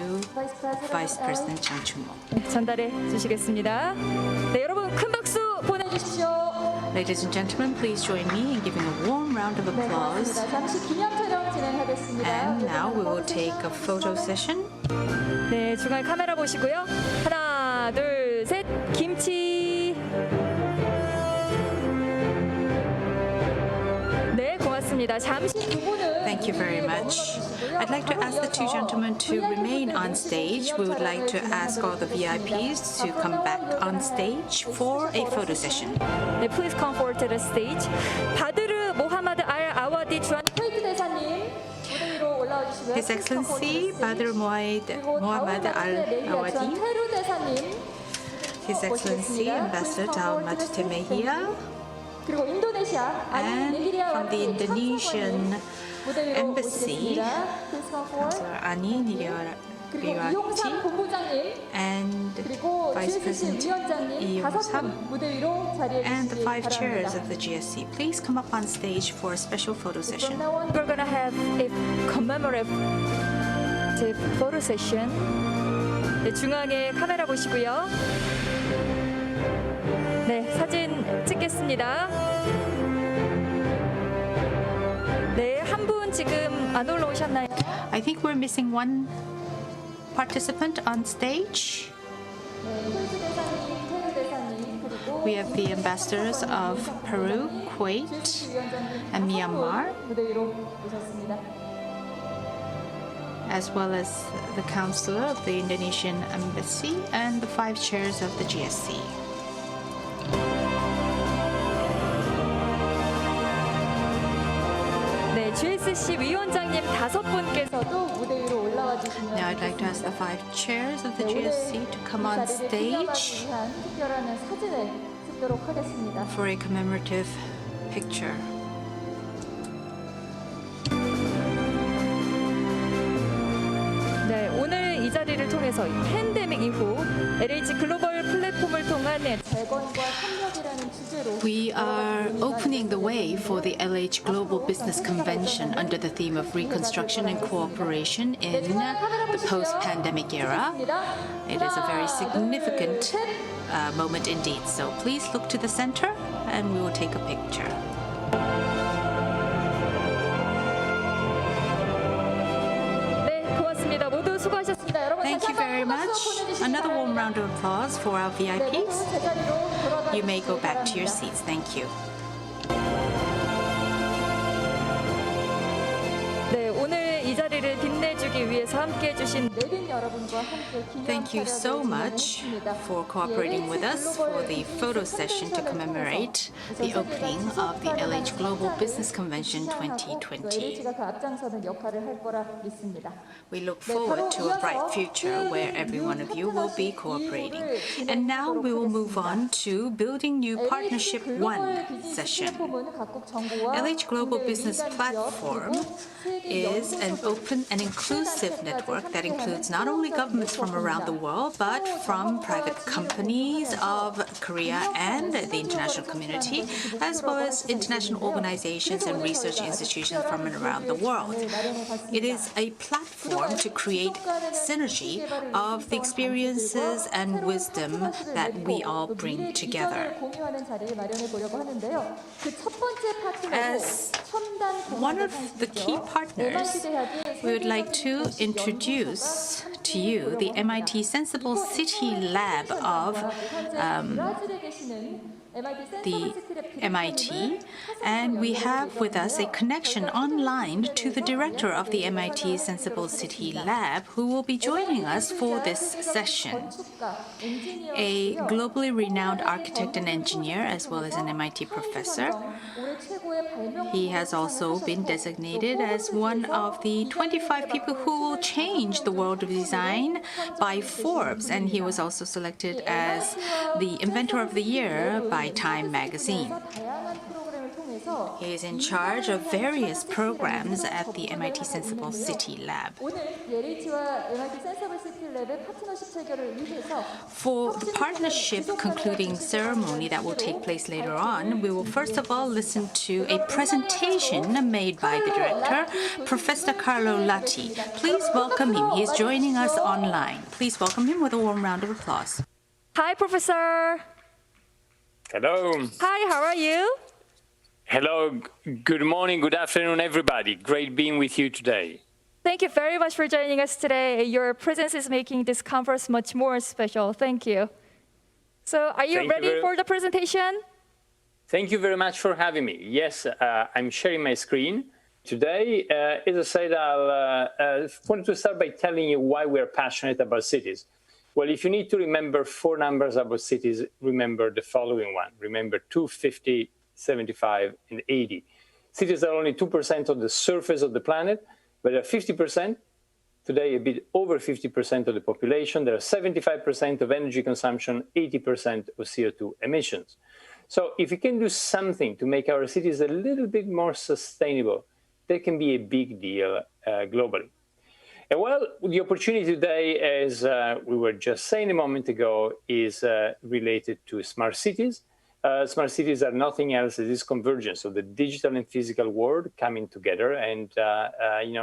Vice President Jang. 전달해 주시겠습니다. 네, 여러분 큰 박수 보내주십시오. Ladies and gentlemen, please join me in giving a warm round of applause. And now we will take a photo session. 네, 중앙 카메라 보시고요. 하나, 둘, 셋, 김치. 네, 고맙습니다. 잠시 두 분은 Thank you very much. I'd like to ask the two gentlemen to remain on stage. We would like to ask all the VIPs to come back on stage for a photo session. 네, please come forward to the stage. 바드르 모하마드 알 아와디 주한 쿠웨이트 대사님 무대 위로 올라와 주시고요. His Excellency Badr Mohammad Al Awadi, 페루 대사님, His Excellency Ambassador Dalmat Temehia, 그리고 인도네시아 and from the Indonesian 무대 위로 Embassy, 오시겠습니다. Please come forward. Councillor Ani 그리고 이용삼 Niriwati, 본부장님 and 그리고 Vice GSC President 위원장님 다섯 분 이용삼, 무대 위로 자리해 and the 주시기 5 chairs 바랍니다. of the GSC. Please come up on stage for a special photo session. From now on, we're gonna have a commemorative photo session. 네, 중앙에 카메라 보시고요. 네, 사진 찍겠습니다. 네, 한 분 지금 안 올라오셨나요? I think we're missing one participant on stage. We have the ambassadors of Peru, Kuwait, and Myanmar, as well as the counselor of the Indonesian Embassy and the 5 chairs of the GSC. 네, GSC 위원장님 5분께서도 무대 위로 올라와 주시면 Now I'd like to ask the 5 chairs of the GSC to come on stage 특별한 사진을 찍도록 하겠습니다. for a commemorative picture. 네, 오늘 이 자리를 통해서 팬데믹 이후 LH 글로벌 플랫폼을 통한 재건과 협력이라는 주제로 We are opening the way for the LH Global Business Convention under the theme of Reconstruction and Cooperation in the post-pandemic era. It is a very significant moment indeed. So please look to the center and we will take a picture. 네, 고맙습니다. 모두 수고하셨습니다. 여러분 Thank you very much. Another warm round of applause for our VIPs. You may go back to your seats. Thank you. 네, 오늘 이 자리를 빛내주기 위해서 함께해 주신 내빈 여러분과 함께 기념 Thank you so much for cooperating with us for the photo session to commemorate the opening of the LH Global Business Convention 2020. LH가 그 앞장서는 역할을 할 거라 믿습니다. We look forward to a bright future where every one of you will be cooperating. And now we will move on to Building New Partnership 1 session. LH Global Business Platform is an open and inclusive network that includes not only governments from around the world, but from private companies of Korea and the international community, as well as international organizations and research institutions from around the world. It is a platform to create synergy of the experiences and wisdom that we all bring together. As one of the key partners, we would like to introduce to you the MIT Sensible City Lab of the MIT, and we have with us a connection online to the director of the MIT Sensible City Lab, who will be joining us for this session. A globally renowned architect and engineer, as well as an MIT professor. He has also been designated as one of the 25 people who will change the world of design by Forbes, and he was also selected as the Inventor of the Year by Time magazine. He is in charge of various programs at the MIT Sensible City Lab. For the partnership concluding ceremony that will take place later on, we will first of all listen to a presentation made by the director, Professor Carlo Latti. Please welcome him. He is joining us online. Please welcome him with a warm round of applause. Hi, Professor. Hello. Hi, how are you? Hello. Good morning, good afternoon, everybody. Great being with you today. Thank you very much for joining us today. Your presence is making this conference much more special. Thank you. So are you ready for the presentation? Thank you very much for having me. Yes, I'm sharing my screen. Today, as I said, I wanted to start by telling you why we're passionate about cities. Well, if you need to remember 4 numbers about cities, remember the following one. Remember 250, 75, and 80. Cities are only 2% of the surface of the planet, but they're 50%, today a bit over 50% of the population. There are 75% of energy consumption, 80% of CO2 emissions. So if we can do something to make our cities a little bit more sustainable, that can be a big deal globally. And well, the opportunity today, as we were just saying a moment ago, is related to smart cities. Smart cities are nothing else than this convergence of the digital and physical world coming together and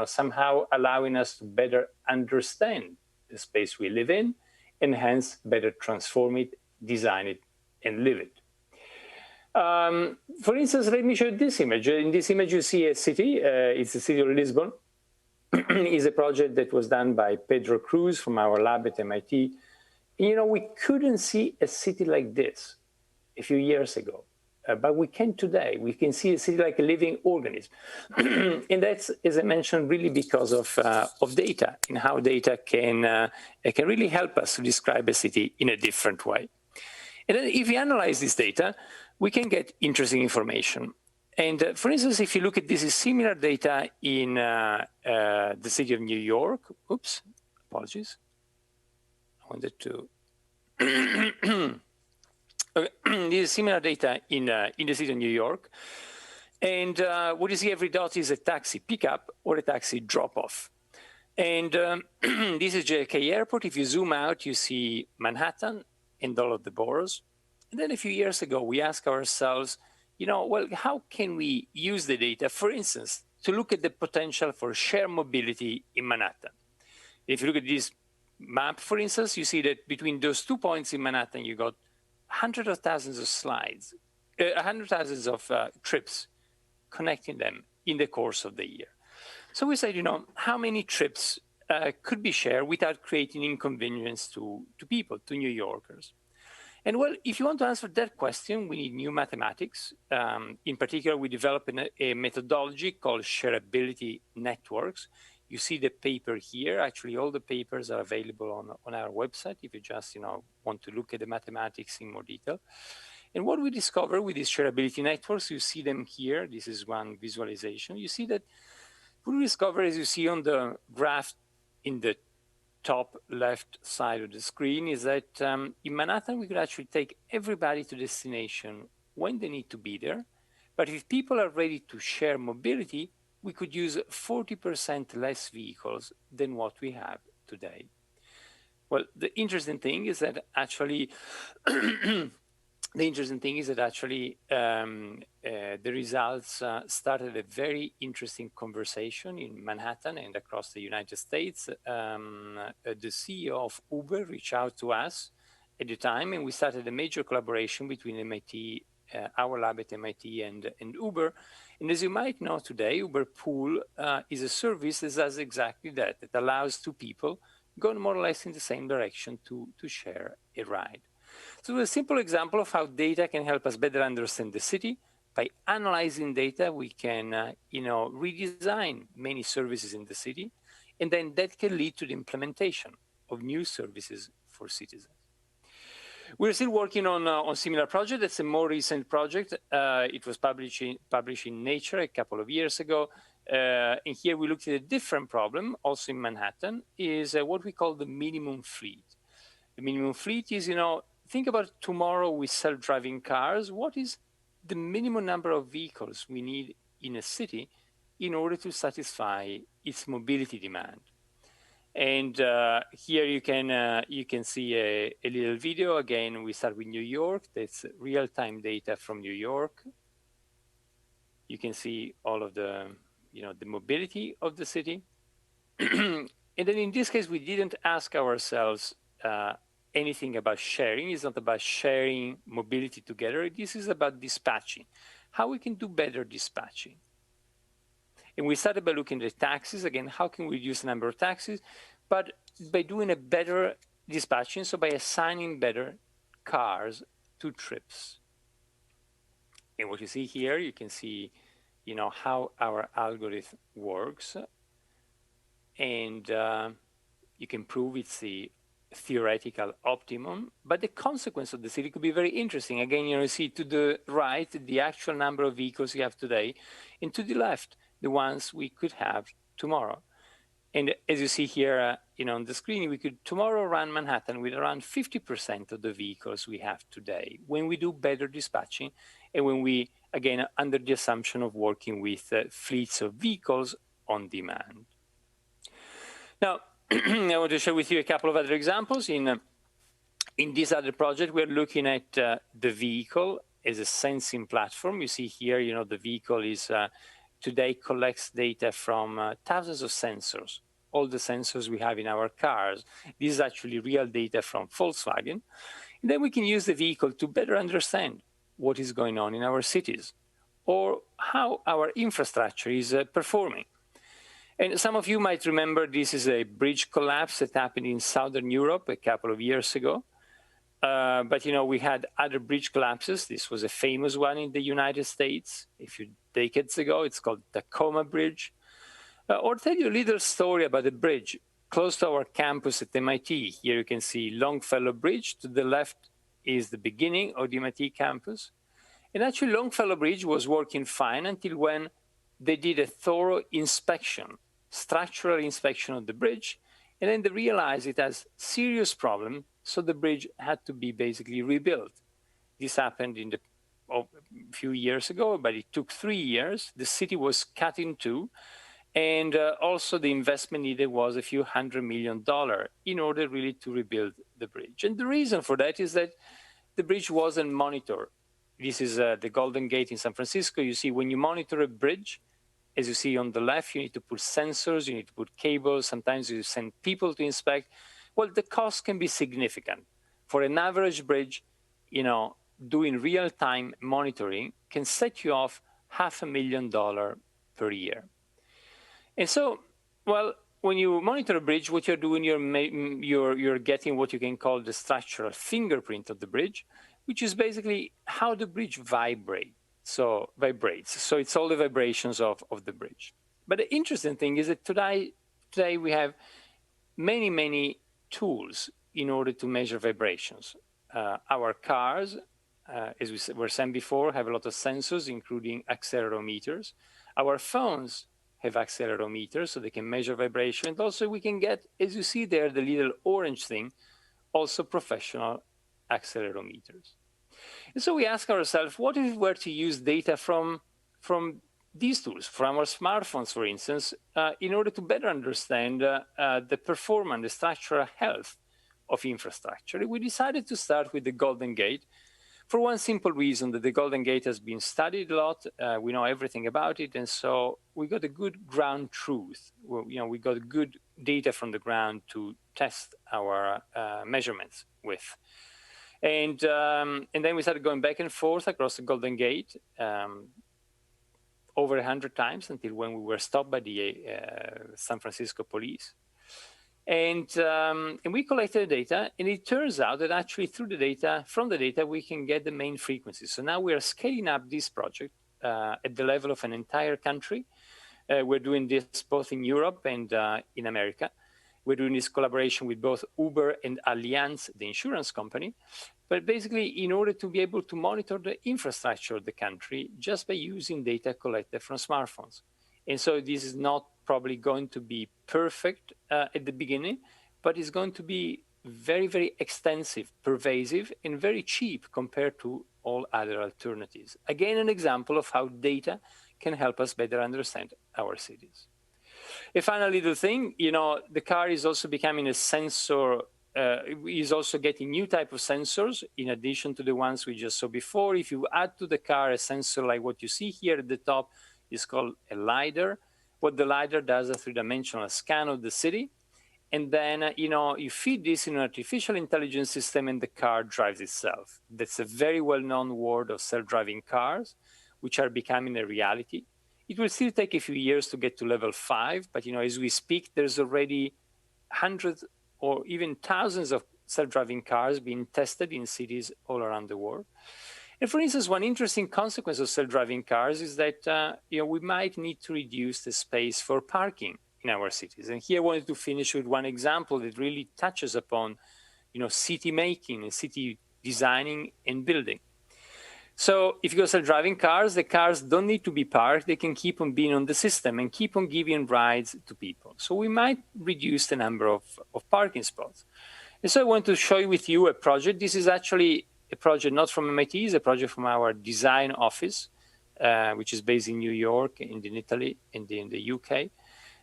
somehow allowing us to better understand the space we live in and hence better transform it, design it, and live it. For instance, let me show you this image. In this image, you see a city. It's the city of Lisbon. It's a project that was done by Pedro Cruz from our lab at MIT. We couldn't see a city like this a few years ago, but we can today. We can see a city like a living organism. And that's, as I mentioned, really because of data and how data can really help us to describe a city in a different way. And then if we analyze this data, we can get interesting information. And for instance, if you look at this is similar data in the city of New York. Oops, apologies. I wanted to. This is similar data in the city of New York. And what you see every dot is a taxi pickup or a taxi drop-off. And this is JFK Airport. If you zoom out, you see Manhattan and all of the boroughs. And then a few years ago, we asked ourselves, well, how can we use the data, for instance, to look at the potential for shared mobility in Manhattan? If you look at this map, for instance, you see that between those 2 points in Manhattan, you got hundreds of thousands of slides, hundreds of thousands of trips connecting them in the course of the year. So we said, how many trips could be shared without creating inconvenience to people, to New Yorkers? And well, if you want to answer that question, we need new mathematics. In particular, we developed a methodology called Shareability Networks, You see the paper here. Actually, all the papers are available on our website if you just want to look at the mathematics in more detail. And what we discover with these shareability networks, you see them here. This is one visualization. You see that what we discover, as you see on the graph in the top left side of the screen, is that in Manhattan, we could actually take everybody to destination when they need to be there. But if people are ready to share mobility, we could use 40% less vehicles than what we have today. Well, the interesting thing is that actually the results started a very interesting conversation in Manhattan and across the United States. The CEO of Uber reached out to us at the time, and we started a major collaboration between MIT, our lab at MIT, and Uber. And as you might know today, Uber Pool is a service that does exactly that. It allows two people going more or less in the same direction to share a ride. So a simple example of how data can help us better understand the city. By analyzing data, we can redesign many services in the city, and then that can lead to the implementation of new services for citizens. We're still working on a similar project. It's a more recent project. It was published in Nature a couple of years ago. And here we looked at a different problem, also in Manhattan, is what we call the minimum fleet. The minimum fleet is, think about tomorrow with self-driving cars. What is the minimum number of vehicles we need in a city in order to satisfy its mobility demand? And here you can see a little video. Again, we start with New York. That's real-time data from New York. You can see all of the mobility of the city. And then in this case, we didn't ask ourselves anything about sharing. It's not about sharing mobility together. This is about dispatching, how we can do better dispatching. And we started by looking at taxis. Again, how can we reduce the number of taxis? But by doing a better dispatching, so by assigning better cars to trips. And what you see here, you can see how our algorithm works. And you can prove it's the theoretical optimum, but the consequence of the city could be very interesting. Again, you see to the right, the actual number of vehicles you have today, and to the left, the ones we could have tomorrow. And as you see here on the screen, we could tomorrow run Manhattan with around 50% of the vehicles we have today when we do better dispatching and when we, again, under the assumption of working with fleets of vehicles on demand. Now, I want to share with you a couple of other examples. In this other project, we're looking at the vehicle as a sensing platform. You see here, the vehicle is today collects data from thousands of sensors, all the sensors we have in our cars. This is actually real data from Volkswagen. And then we can use the vehicle to better understand what is going on in our cities or how our infrastructure is performing. And some of you might remember this is a bridge collapse that happened in Southern Europe a couple of years ago. But, we had other bridge collapses. This was a famous one in the United States a few decades ago. It's called Tacoma Bridge. Or tell you a little story about a bridge close to our campus at MIT. Here you can see Longfellow Bridge. To the left is the beginning of the MIT campus. And actually, Longfellow Bridge was working fine until when they did a thorough inspection, structural inspection of the bridge, and then they realized it has serious problem, so the bridge had to be basically rebuilt. This happened a few years ago, but it took 3 years. The city was cut in two, and also the investment needed was a few $100 million in order really to rebuild the bridge. And the reason for that is that the bridge wasn't monitored. This is the Golden Gate in San Francisco. You see, when you monitor a bridge, as you see on the left, you need to put sensors, you need to put cables, sometimes you send people to inspect. Well, the cost can be significant. For an average bridge, doing real-time monitoring can set you off $500,000 per year. And so, well, when you monitor a bridge, what you're doing, you're getting what you can call the structural fingerprint of the bridge, which is basically how the bridge vibrates. So it's all the vibrations of the bridge. But the interesting thing is that today we have many, many tools in order to measure vibrations. Our cars, as we were saying before, have a lot of sensors, including accelerometers. Our phones have accelerometers, so they can measure vibration. And also we can get, as you see there, the little orange thing, also professional accelerometers. And so we ask ourselves, what if we were to use data from these tools, from our smartphones, for instance, in order to better understand the performance, the structural health of infrastructure? We decided to start with the Golden Gate for one simple reason, that the Golden Gate has been studied a lot. We know everything about it, and so we got a good ground truth. We got good data from the ground to test our measurements with. And then we started going back and forth across the Golden Gate over 100 times until when we were stopped by the San Francisco police. And we collected the data, and it turns out that actually from the data, we can get the main frequencies. So now we are scaling up this project at the level of an entire country. We're doing this both in Europe and in America. We're doing this collaboration with both Uber and Allianz, the insurance company. But basically, in order to be able to monitor the infrastructure of the country just by using data collected from smartphones. And so this is not probably going to be perfect at the beginning, but it's going to be very, very extensive, pervasive, and very cheap compared to all other alternatives. Again, an example of how data can help us better understand our cities. A final little thing, the car is also becoming a sensor, is also getting new type of sensors in addition to the ones we just saw before. If you add to the car a sensor like what you see here at the top, is called a LiDAR. What the LiDAR does is a three-dimensional scan of the city. And then, you feed this in an artificial intelligence system and the car drives itself. That's a very well-known world of self-driving cars, which are becoming a reality. It will still take a few years to get to level 5, but as we speak, there's already hundreds or even thousands of self-driving cars being tested in cities all around the world. And for instance, one interesting consequence of self-driving cars is that we might need to reduce the space for parking in our cities. And here I wanted to finish with one example that really touches upon city making and city designing and building. So if you go self-driving cars, the cars don't need to be parked. They can keep on being on the system and keep on giving rides to people. So we might reduce the number of parking spots. And so I want to show with you a project. This is actually a project not from MIT, it's a project from our design office, which is based in New York and in Italy and in the UK.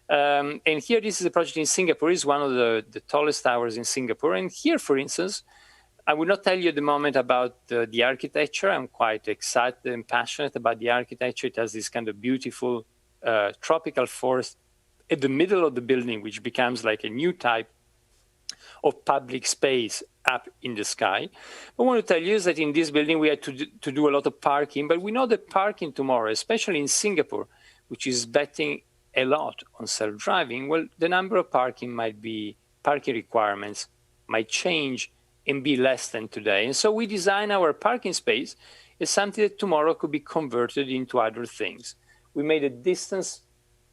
And here, this is a project in Singapore. It's one of the tallest towers in Singapore. And here, for instance, I will not tell you at the moment about the architecture. I'm quite excited and passionate about the architecture. It has this kind of beautiful tropical forest at the middle of the building, which becomes like a new type of public space up in the sky. But I want to tell you is that in this building, we had to do a lot of parking, but we know that parking tomorrow, especially in Singapore, which is betting a lot on self-driving, well, the number of parking requirements might change and be less than today. And so we design our parking space as something that tomorrow could be converted into other things. We made a distance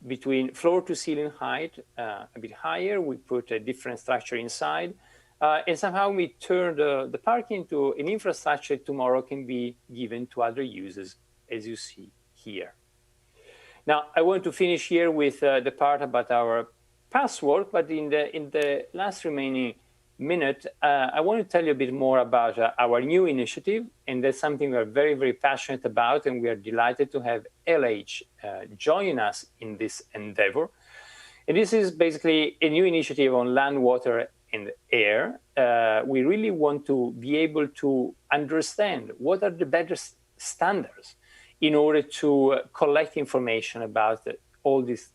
between floor to ceiling height a bit higher. We put a different structure inside. And somehow we turn the parking into an infrastructure that tomorrow can be given to other users, as you see here. Now, I want to finish here with the part about our past work, but in the last remaining minute, I want to tell you a bit more about our new initiative, and that's something we are very, very passionate about, and we are delighted to have LH join us in this endeavor. And this is basically a new initiative on land, water, and air. We really want to be able to understand what are the better standards in order to collect information about all this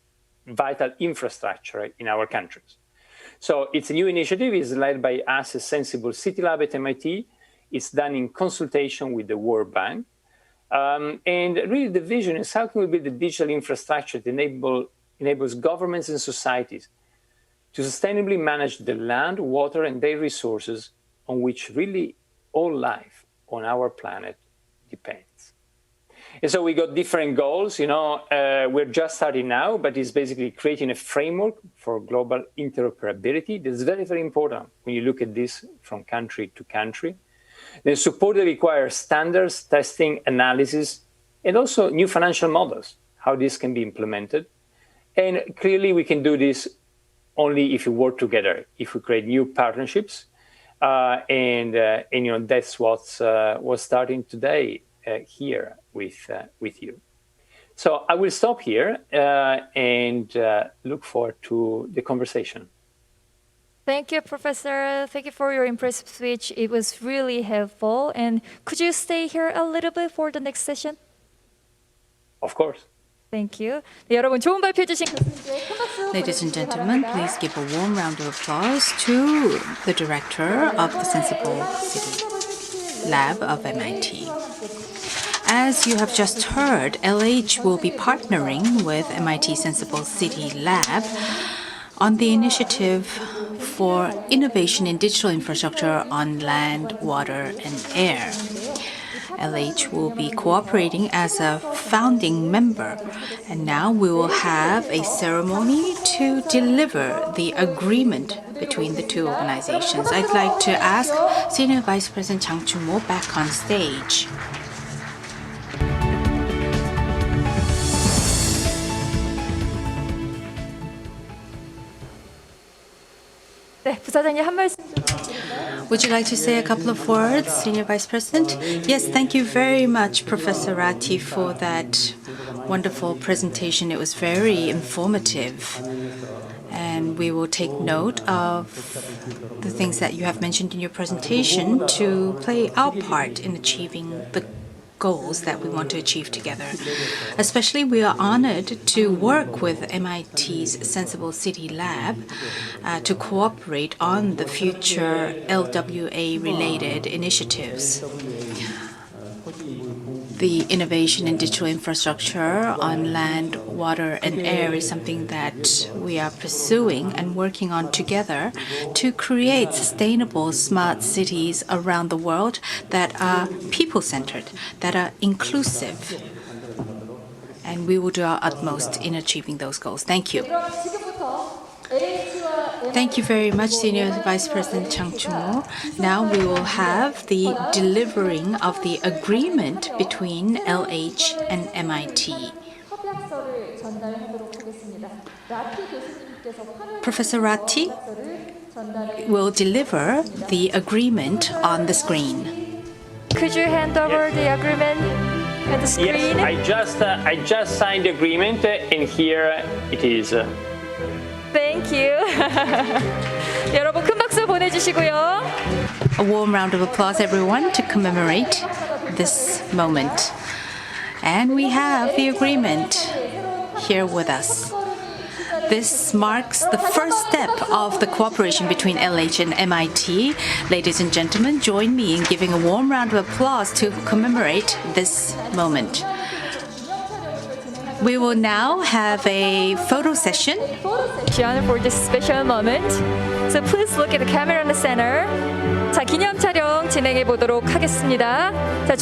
vital infrastructure in our countries. So it's a new initiative. It's led by us at Sensible City Lab at MIT. It's done in consultation with the World Bank. And really the vision is how can we build a digital infrastructure that enables governments and societies to sustainably manage the land, water, and their resources on which really all life on our planet depends. And so we got different goals. We're just starting now, but it's basically creating a framework for global interoperability. That's very, very important when you look at this from country to country. Then support that requires standards, testing, analysis, and also new financial models, how this can be implemented. And clearly we can do this only if we work together, if we create new partnerships. And that's what's starting today here with you. So I will stop here and look forward to the conversation. Thank you, Professor. Thank you for your impressive speech. It was really helpful. And could you stay here a little bit for the next session? Of course. Thank you. 네, 여러분 좋은 발표 해주신 Ladies and gentlemen, please give a warm round of applause to the director of the Sensible City Lab of MIT. As you have just heard, LH will be partnering with MIT Sensible City Lab on the initiative for innovation in digital infrastructure on land, water, and air. LH will be cooperating as a founding member, and now we will have a ceremony to deliver the agreement between the two organizations. I'd like to ask Senior Vice President Jang Choong back on stage. 네, 부사장님 한 말씀. Would you like to say a couple of words, Senior Vice President? Yes, thank you very much, Professor Ratti, for that wonderful presentation. It was very informative. And we will take note of the things that you have mentioned in your presentation to play our part in achieving the goals that we want to achieve together. Especially, we are honored to work with MIT's Sensible City Lab to cooperate on the future LWA-related initiatives. The innovation in digital infrastructure on land, water, and air is something that we are pursuing and working on together to create sustainable smart cities around the world that are people-centered, that are inclusive. And we will do our utmost in achieving those goals. Thank you. Thank you very much, Senior Vice President Jang Choong. Now we will have the delivering of the agreement between LH and MIT. Professor Ratti will deliver the agreement on the screen. Could you hand over the agreement at the screen? Yes, I just signed the agreement, and here it is. Thank you. 여러분 큰 박수 보내주시고요. A warm round of applause, everyone, to commemorate this moment. And we have the agreement here with us. This marks the first step of the cooperation between LH and MIT. Ladies and gentlemen, join me in giving a warm round of applause to commemorate this moment. We will now have a photo session for this special moment. So please look at the camera in the center. 자, 기념 촬영 진행해 보도록 하겠습니다. 자,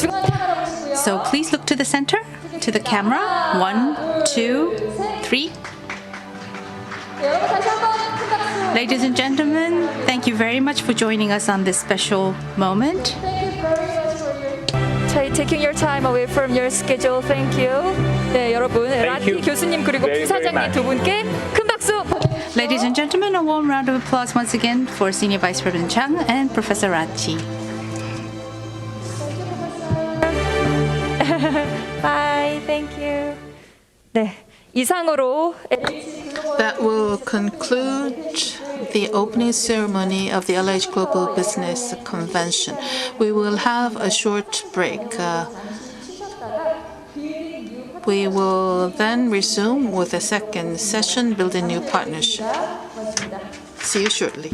So please look to the center, to the camera. 1, 2, 3. Ladies and gentlemen, thank you very much for joining us on this special moment. Taking your time away from your schedule. Thank you. 네, 여러분, 라티 교수님 그리고 부사장님 두 분께 큰 박수. Ladies and gentlemen, a warm round of applause once again for Senior Vice President Jang and Professor Ratti. Bye. Thank you. 네, 이상으로 That will conclude the opening ceremony of the LH Global Business Convention. We will have a short break. We will then resume with the second session, Building New Partnership. See you shortly.